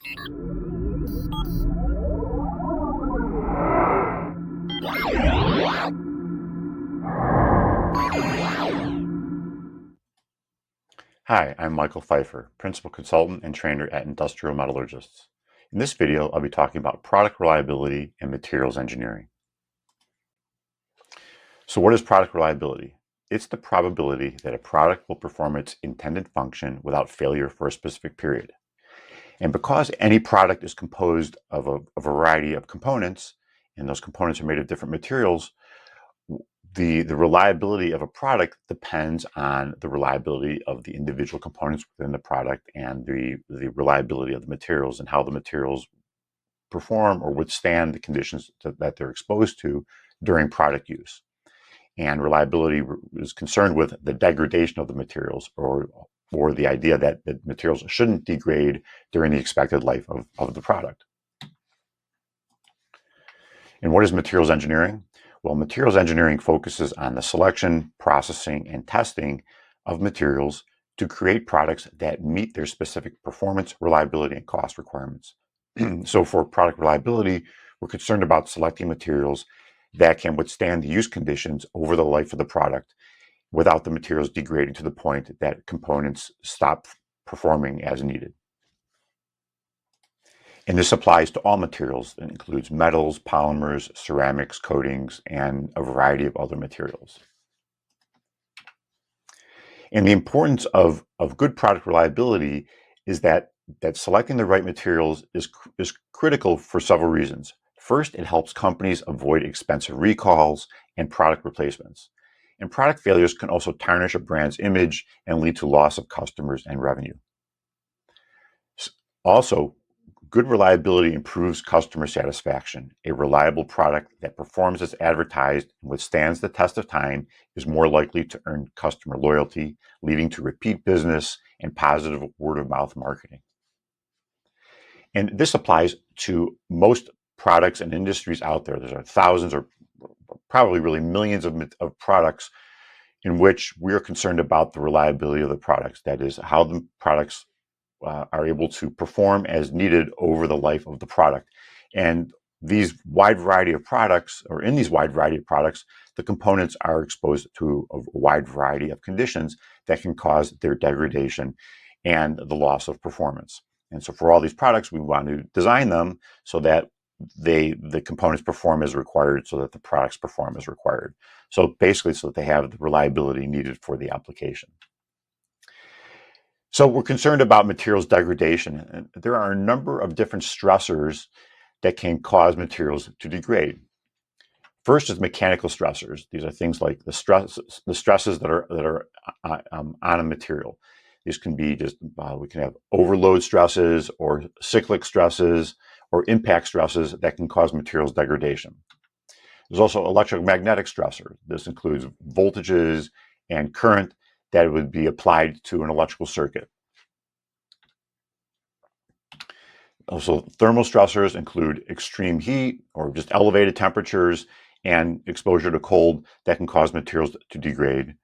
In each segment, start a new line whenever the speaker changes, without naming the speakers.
Hi, I'm Michael Pfeiffer, Principal Consultant and Trainer at Industrial Metallurgists. In this video, I'll be talking about product reliability and materials engineering. So what is product reliability? It's the probability that a product will perform its intended function without failure for a specific period. And because any product is composed of a variety of components, and those components are made of different materials, the reliability of a product depends on the reliability of the individual components within the product and the reliability of the materials and how the materials perform or withstand the conditions that they're exposed to during product use. And reliability is concerned with the degradation of the materials or the idea that the materials shouldn't degrade during the expected life of the product. And what is materials engineering? Well, materials engineering focuses on the selection, processing, and testing of materials to create products that meet their specific performance, reliability, and cost requirements. So for product reliability, we're concerned about selecting materials that can withstand the use conditions over the life of the product without the materials degrading to the point that components stop performing as needed. And this applies to all materials. It includes metals, polymers, ceramics, coatings, and a variety of other materials. And the importance of good product reliability is that selecting the right materials is critical for several reasons. First, it helps companies avoid expensive recalls and product replacements. And product failures can also tarnish a brand's image and lead to loss of customers and revenue. Also, good reliability improves customer satisfaction. A reliable product that performs as advertised and withstands the test of time is more likely to earn customer loyalty, leading to repeat business and positive word-of-mouth marketing. And this applies to most products and industries out there. There are thousands or probably really millions of products in which we are concerned about the reliability of the products. That is, how the products are able to perform as needed over the life of the product. And these wide variety of products, or in these wide variety of products, the components are exposed to a wide variety of conditions that can cause their degradation and the loss of performance. And so for all these products, we want to design them so that the components perform as required, so that the products perform as required. So basically, so that they have the reliability needed for the application. So we're concerned about materials degradation. And there are a number of different stressors that can cause materials to degrade. First is mechanical stressors. These are things like the stresses that are on a material. These can be just, we can have overload stresses or cyclic stresses or impact stresses that can cause materials degradation. There's also electromagnetic stressors. This includes voltages and current that would be applied to an electrical circuit. Also, thermal stressors include extreme heat or just elevated temperatures and exposure to cold that can cause materials to degrade.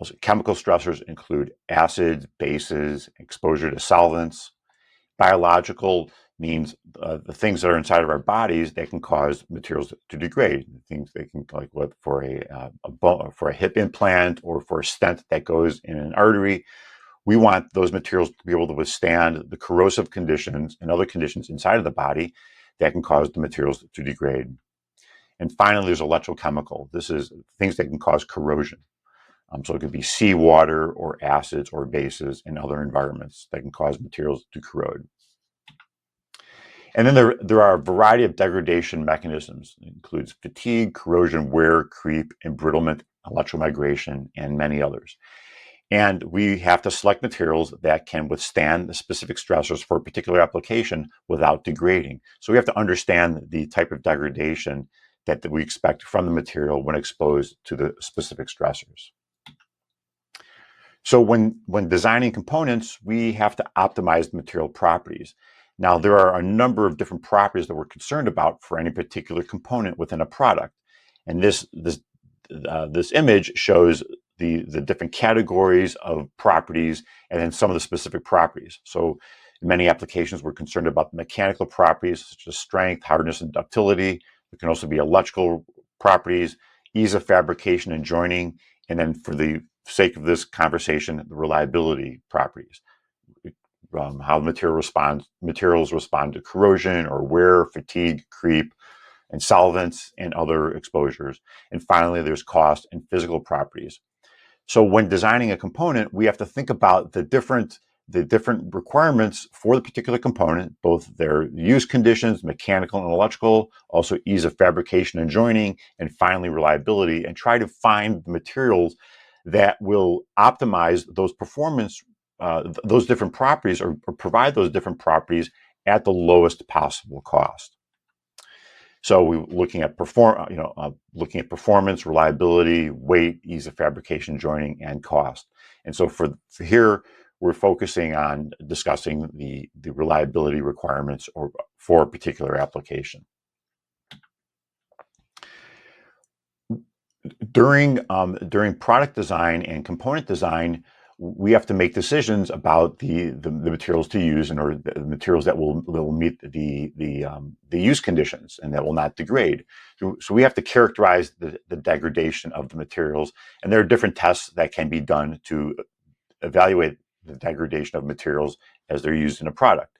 Also, chemical stressors include acids, bases, exposure to solvents. Biological means the things that are inside of our bodies that can cause materials to degrade. Things they can, like what for a hip implant or for a stent that goes in an artery. We want those materials to be able to withstand the corrosive conditions and other conditions inside of the body that can cause the materials to degrade. And finally, there's electrochemical. This is things that can cause corrosion. So it could be seawater or acids or bases in other environments that can cause materials to corrode. And then there are a variety of degradation mechanisms. It includes fatigue, corrosion, wear, creep, embrittlement, electromigration, and many others. And we have to select materials that can withstand the specific stressors for a particular application without degrading. So we have to understand the type of degradation that we expect from the material when exposed to the specific stressors. So when designing components, we have to optimize the material properties. Now, there are a number of different properties that we're concerned about for any particular component within a product. And this image shows the different categories of properties and then some of the specific properties. So In many applications, we're concerned about the mechanical properties such as strength, hardness, and ductility. There can also be electrical properties, ease of fabrication and joining, and then for the sake of this conversation, the reliability properties. How materials respond to corrosion or wear, fatigue, creep, and solvents and other exposures. And finally, there's cost and physical properties. So when designing a component, we have to think about the different requirements for the particular component, both their use conditions, mechanical and electrical, also ease of fabrication and joining, and finally reliability, and try to find the materials that will optimize those performance, those different properties, or provide those different properties at the lowest possible cost. So we're looking at performance, reliability, weight, ease of fabrication, joining, and cost. And so for here, we're focusing on discussing the reliability requirements for a particular application. During product design and component design, we have to make decisions about the materials to use, and or the materials that will meet the use conditions and that will not degrade. So we have to characterize the degradation of the materials, and there are different tests that can be done to evaluate the degradation of materials as they're used in a product.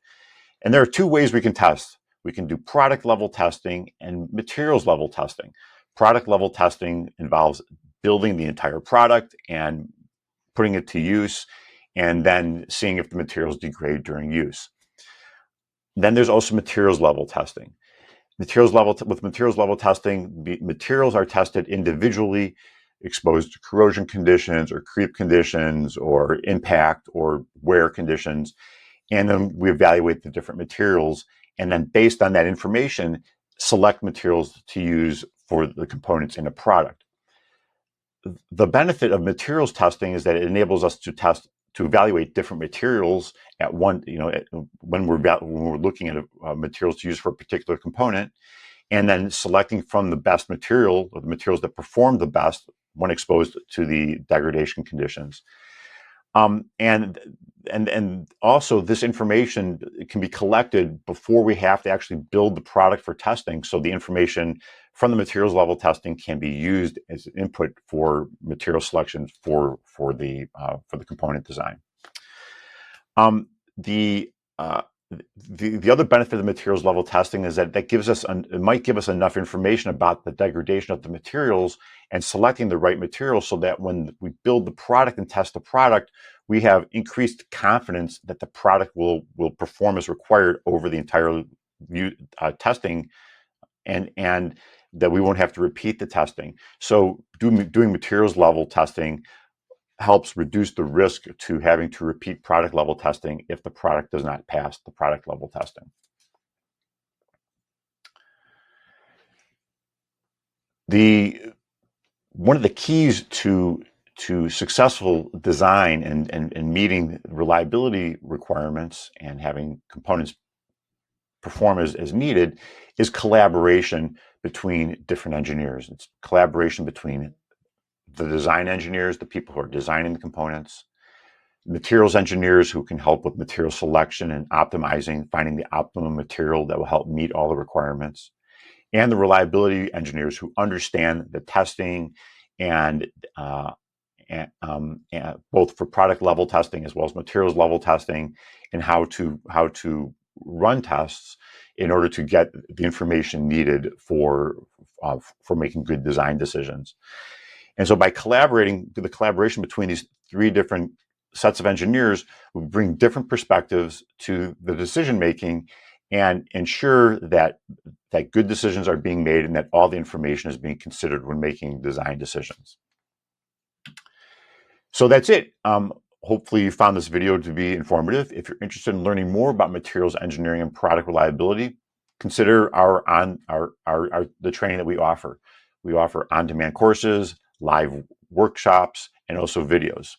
And there are two ways we can test. We can do product level testing and materials level testing. Product level testing involves building the entire product and putting it to use, and then seeing if the materials degrade during use. Then there's also materials level testing. With materials level testing, the materials are tested individually, exposed to corrosion conditions or creep conditions or impact or wear conditions. And then we evaluate the different materials, and then based on that information, select materials to use for the components in a product. The benefit of materials testing is that it enables us to evaluate different materials at one, when we're looking at materials to use for a particular component, and then selecting from the best material, or the materials that perform the best when exposed to the degradation conditions. And also this information can be collected before we have to actually build the product for testing. So the information from the materials level testing can be used as input for material selection for the component design. The other benefit of materials level testing is that it might give us enough information about the degradation of the materials and selecting the right materials, so that when we build the product and test the product, we have increased confidence that the product will perform as required over the entire testing, and that we won't have to repeat the testing. So doing materials level testing helps reduce the risk to having to repeat product level testing if the product does not pass the product level testing. One of the keys to successful design and meeting reliability requirements and having components perform as needed is collaboration between different engineers. It's collaboration between the design engineers, the people who are designing the components, materials engineers who can help with material selection and optimizing, finding the optimum material that will help meet all the requirements, and the reliability engineers who understand the testing and both for product level testing as well as materials level testing, and how to run tests in order to get the information needed for making good design decisions. And so by the collaboration between these three different sets of engineers, we bring different perspectives to the decision making and ensure that good decisions are being made and that all the information is being considered when making design decisions. So that's it. Hopefully you found this video to be informative. If you're interested in learning more about materials engineering and product reliability, consider the training that we offer. We offer on-demand courses, live workshops, and also videos.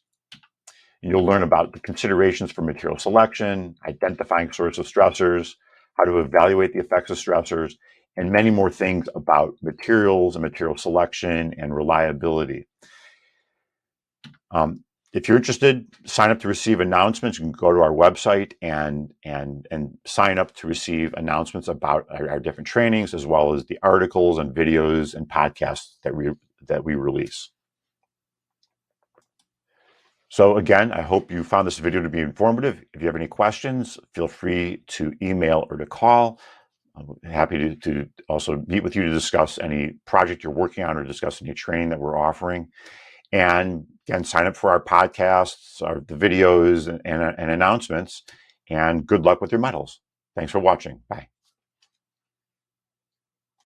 And you'll learn about the considerations for material selection, identifying sources of stressors, how to evaluate the effects of stressors, and many more things about materials and material selection and reliability. If you're interested, sign up to receive announcements. You can go to our website and sign up to receive announcements about our different trainings, as well as the articles and videos and podcasts that we release. So again, I hope you found this video to be informative. If you have any questions, feel free to email or to call. I'm happy to also meet with you to discuss any project you're working on or discuss any training that we're offering. And again, sign up for our podcasts, the videos, and announcements. And good luck with your metals. Thanks for watching. Bye.